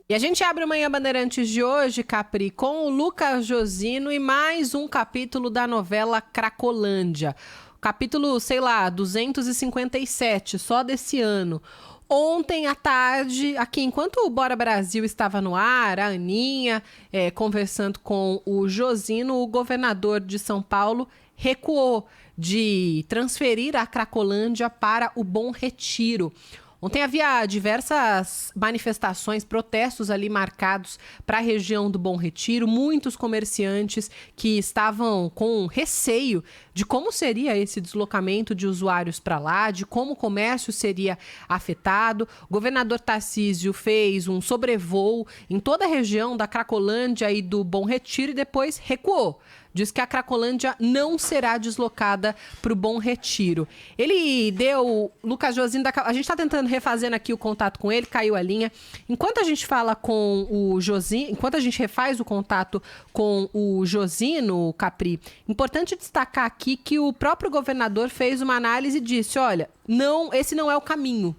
E a gente abre o Manhã Bandeirantes de hoje, Capri, com o Lucas Josino e mais um capítulo da novela Cracolândia. Capítulo, sei lá, 257, só desse ano. Ontem à tarde, aqui, enquanto o Bora Brasil estava no ar, a Aninha conversando com o Josino, o governador de São Paulo recuou de transferir a Cracolândia para o Bom Retiro. Ontem havia diversas manifestações, protestos ali marcados para a região do Bom Retiro, muitos comerciantes que estavam com receio de como seria esse deslocamento de usuários para lá, de como o comércio seria afetado. O governador Tarcísio fez um sobrevoo em toda a região da Cracolândia e do Bom Retiro e depois recuou. Diz que a Cracolândia não será deslocada para o Bom Retiro. Ele deu, Lucas Josino, a gente está tentando refazendo aqui o contato com ele, caiu a linha. Enquanto a gente fala com o Josino, enquanto a gente refaz o contato com o Josino, Capri, importante destacar aqui que o próprio governador fez uma análise e disse, olha, não, esse não é o caminho.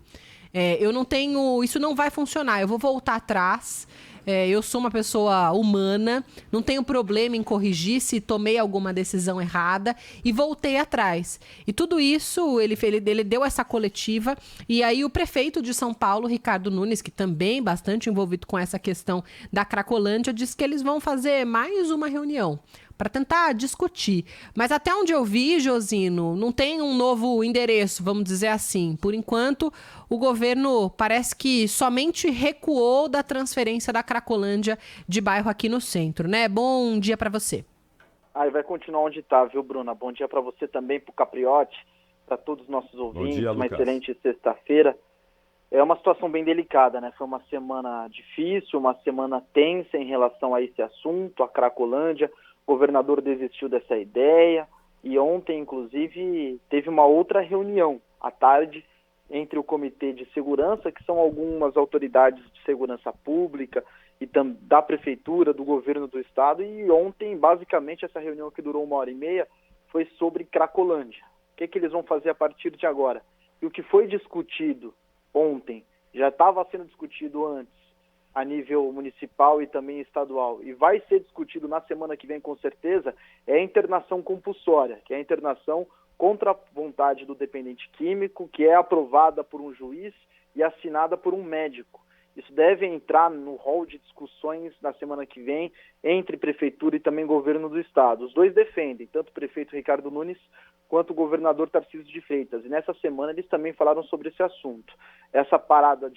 Eu não tenho, isso não vai funcionar, eu vou voltar atrás. Eu sou uma pessoa humana, não tenho problema em corrigir se tomei alguma decisão errada e voltei atrás. E tudo isso, ele deu essa coletiva e aí o prefeito de São Paulo, Ricardo Nunes, que também bastante envolvido com essa questão da Cracolândia, disse que eles vão fazer mais uma reunião para tentar discutir. Mas até onde eu vi, Josino, não tem um novo endereço, vamos dizer assim. Por enquanto, o governo parece que somente recuou da transferência da Cracolândia de bairro aqui no centro, né? Bom dia para você. E vai continuar onde está, viu, Bruna? Bom dia para você também, para o Capriotti, para todos os nossos Bom ouvintes. dia, Uma Lucas. excelente sexta-feira. É uma situação bem delicada, né? Foi uma semana difícil, uma semana tensa em relação a esse assunto, a Cracolândia. O governador desistiu dessa ideia e ontem, inclusive, teve uma outra reunião à tarde entre o Comitê de Segurança, que são algumas autoridades de segurança pública e da Prefeitura, do Governo do Estado, e ontem, basicamente, essa reunião que durou 1h30 foi sobre Cracolândia. O que eles vão fazer a partir de agora? E o que foi discutido ontem, já estava sendo discutido antes, a nível municipal e também estadual, e vai ser discutido na semana que vem com certeza, é a internação compulsória, que é a internação contra a vontade do dependente químico, que é aprovada por um juiz e assinada por um médico. Isso deve entrar no rol de discussões na semana que vem entre prefeitura e também governo do estado. Os dois defendem, tanto o prefeito Ricardo Nunes quanto o governador Tarcísio de Freitas. E nessa semana eles também falaram sobre esse assunto. Essa parada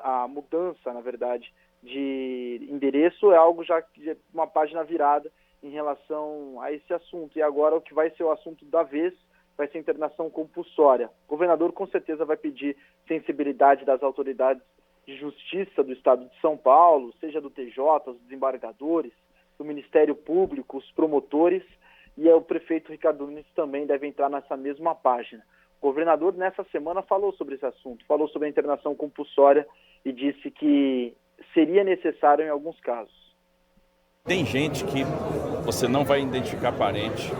a mudança, na verdade, de endereço é algo já de uma página virada em relação a esse assunto. E agora o que vai ser o assunto da vez vai ser a internação compulsória. O governador com certeza vai pedir sensibilidade das autoridades de Justiça do Estado de São Paulo, seja do TJ, os desembargadores, do Ministério Público, os promotores, e o prefeito Ricardo Nunes também deve entrar nessa mesma página. O governador, nessa semana, falou sobre esse assunto, falou sobre a internação compulsória e disse que seria necessário em alguns casos. Tem gente que você não vai identificar parente,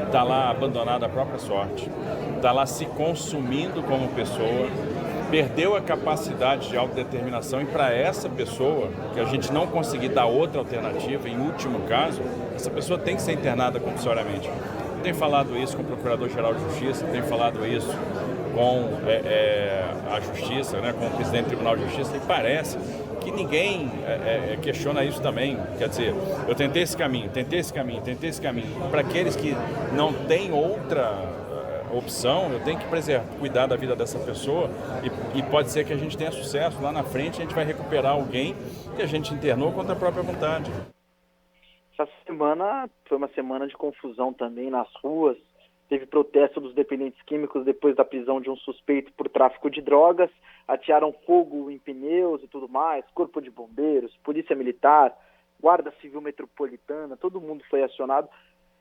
está lá abandonado à própria sorte, está lá se consumindo como pessoa, perdeu a capacidade de autodeterminação, e para essa pessoa, que a gente não conseguir dar outra alternativa, em último caso, essa pessoa tem que ser internada compulsoriamente. Eu tenho falado isso com o Procurador-Geral de Justiça, tenho falado isso com a Justiça, né, com o Presidente do Tribunal de Justiça, e parece que ninguém questiona isso também. Quer dizer, eu tentei esse caminho. Para aqueles que não têm outra opção, eu tenho que cuidar da vida dessa pessoa e pode ser que a gente tenha sucesso. Lá na frente a gente vai recuperar alguém que a gente internou contra a própria vontade. Essa semana foi uma semana de confusão também nas ruas. Teve protesto dos dependentes químicos depois da prisão de um suspeito por tráfico de drogas, atearam fogo em pneus e tudo mais, Corpo de Bombeiros, Polícia Militar, Guarda Civil Metropolitana, todo mundo foi acionado.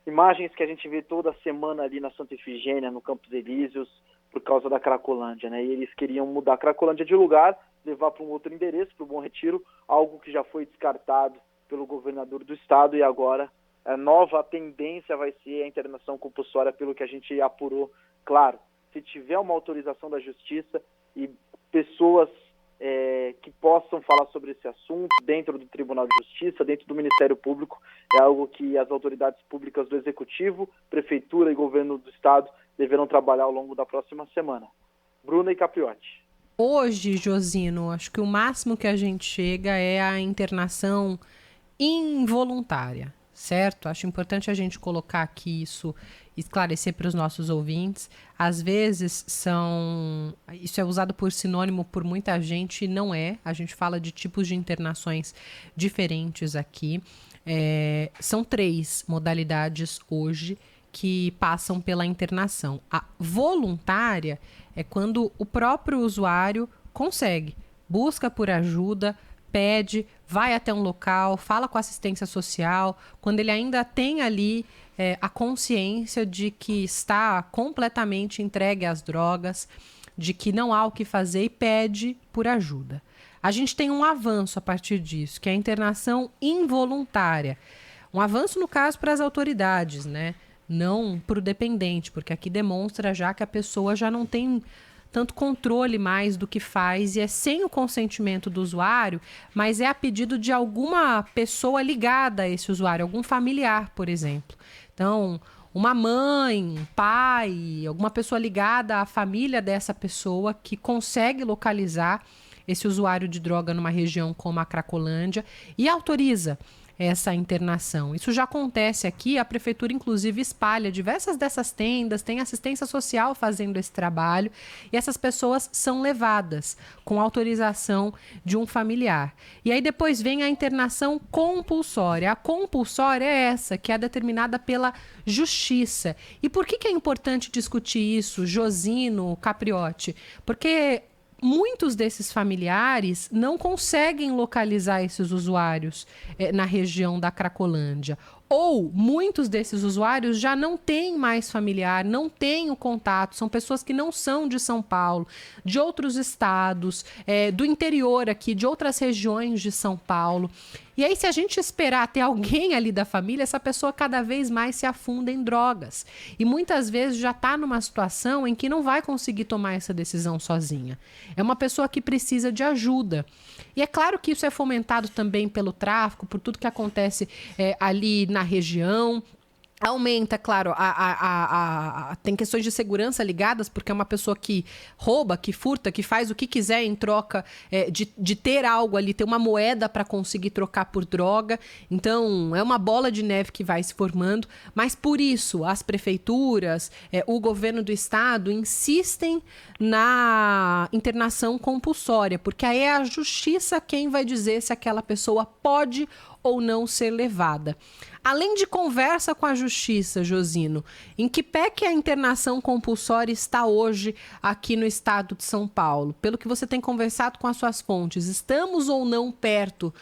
Imagens que a gente vê toda semana ali na Santa Efigênia, no Campos Elíseos, por causa da Cracolândia, né? E eles queriam mudar a Cracolândia de lugar, levar para um outro endereço, para o Bom Retiro, algo que já foi descartado pelo governador do estado, e agora a nova tendência vai ser a internação compulsória, pelo que a gente apurou. Claro, se tiver uma autorização da Justiça e pessoas que possam falar sobre esse assunto dentro do Tribunal de Justiça, dentro do Ministério Público. É algo que as autoridades públicas do Executivo, Prefeitura e Governo do Estado deverão trabalhar ao longo da próxima semana. Bruna e Capriotti. Hoje, Josino, acho que o máximo que a gente chega é a internação involuntária, certo? Acho importante a gente colocar aqui isso, esclarecer para os nossos ouvintes. Às vezes isso é usado por sinônimo por muita gente e não é. A gente fala de tipos de internações diferentes aqui. São 3 modalidades hoje que passam pela internação. A voluntária é quando o próprio usuário consegue, busca por ajuda, pede, vai até um local, fala com a assistência social, quando ele ainda tem ali a consciência de que está completamente entregue às drogas, de que não há o que fazer e pede por ajuda. A gente tem um avanço a partir disso, que é a internação involuntária. Um avanço, no caso, para as autoridades, né? Não para o dependente, porque aqui demonstra já que a pessoa já não tem tanto controle mais do que faz e é sem o consentimento do usuário, mas é a pedido de alguma pessoa ligada a esse usuário, algum familiar, por exemplo. Então, uma mãe, um pai, alguma pessoa ligada à família dessa pessoa que consegue localizar esse usuário de droga numa região como a Cracolândia e autoriza essa internação. Isso já acontece aqui, a prefeitura inclusive espalha diversas dessas tendas, tem assistência social fazendo esse trabalho e essas pessoas são levadas com autorização de um familiar. E aí depois vem a internação compulsória. A compulsória é essa, que é determinada pela justiça. E por que é importante discutir isso, Josino, Capriotti? Porque muitos desses familiares não conseguem localizar esses usuários na região da Cracolândia. Ou muitos desses usuários já não têm mais familiar, não têm o contato, são pessoas que não são de São Paulo, de outros estados, do interior aqui, de outras regiões de São Paulo. E aí, se a gente esperar ter alguém ali da família, essa pessoa cada vez mais se afunda em drogas. E muitas vezes já está numa situação em que não vai conseguir tomar essa decisão sozinha. É uma pessoa que precisa de ajuda. E é claro que isso é fomentado também pelo tráfico, por tudo que acontece ali na região. Aumenta, claro, tem questões de segurança ligadas, porque é uma pessoa que rouba, que furta, que faz o que quiser em troca de ter algo ali, ter uma moeda para conseguir trocar por droga. Então, é uma bola de neve que vai se formando, mas por isso as prefeituras, o governo do estado insistem na internação compulsória, porque aí é a justiça quem vai dizer se aquela pessoa pode ou não ser levada. Além de conversa com a justiça, Josino, em que pé que a internação compulsória está hoje aqui no estado de São Paulo? Pelo que você tem conversado com as suas fontes, estamos ou não perto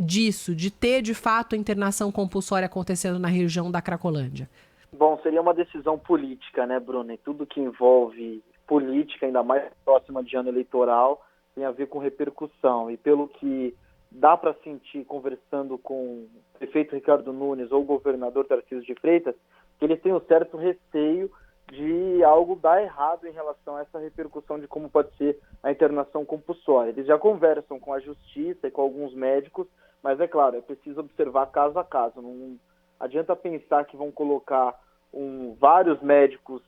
disso, de ter de fato a internação compulsória acontecendo na região da Cracolândia? Bom, seria uma decisão política, né, Bruna? E tudo que envolve política, ainda mais próxima de ano eleitoral, tem a ver com repercussão. E pelo que dá para sentir conversando com o prefeito Ricardo Nunes ou o governador Tarcísio de Freitas, que eles têm um certo receio de algo dar errado em relação a essa repercussão de como pode ser a internação compulsória. Eles já conversam com a justiça e com alguns médicos, mas é claro, é preciso observar caso a caso. Não adianta pensar que vão colocar vários médicos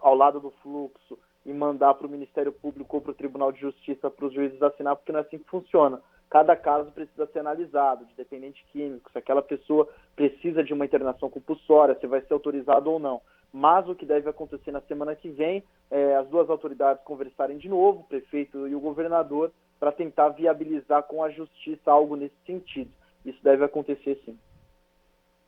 ao lado do fluxo e mandar para o Ministério Público ou para o Tribunal de Justiça para os juízes assinar, porque não é assim que funciona. Cada caso precisa ser analisado, de dependente químico, se aquela pessoa precisa de uma internação compulsória, se vai ser autorizado ou não. Mas o que deve acontecer na semana que vem é as duas autoridades conversarem de novo, o prefeito e o governador, para tentar viabilizar com a justiça algo nesse sentido. Isso deve acontecer sim.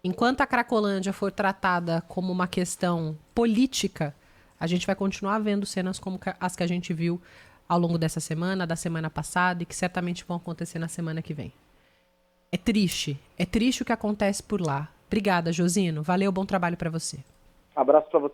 Enquanto a Cracolândia for tratada como uma questão política, a gente vai continuar vendo cenas como as que a gente viu ao longo dessa semana, da semana passada e que certamente vão acontecer na semana que vem. É triste o que acontece por lá. Obrigada, Josino. Valeu, bom trabalho para você. Abraço para você.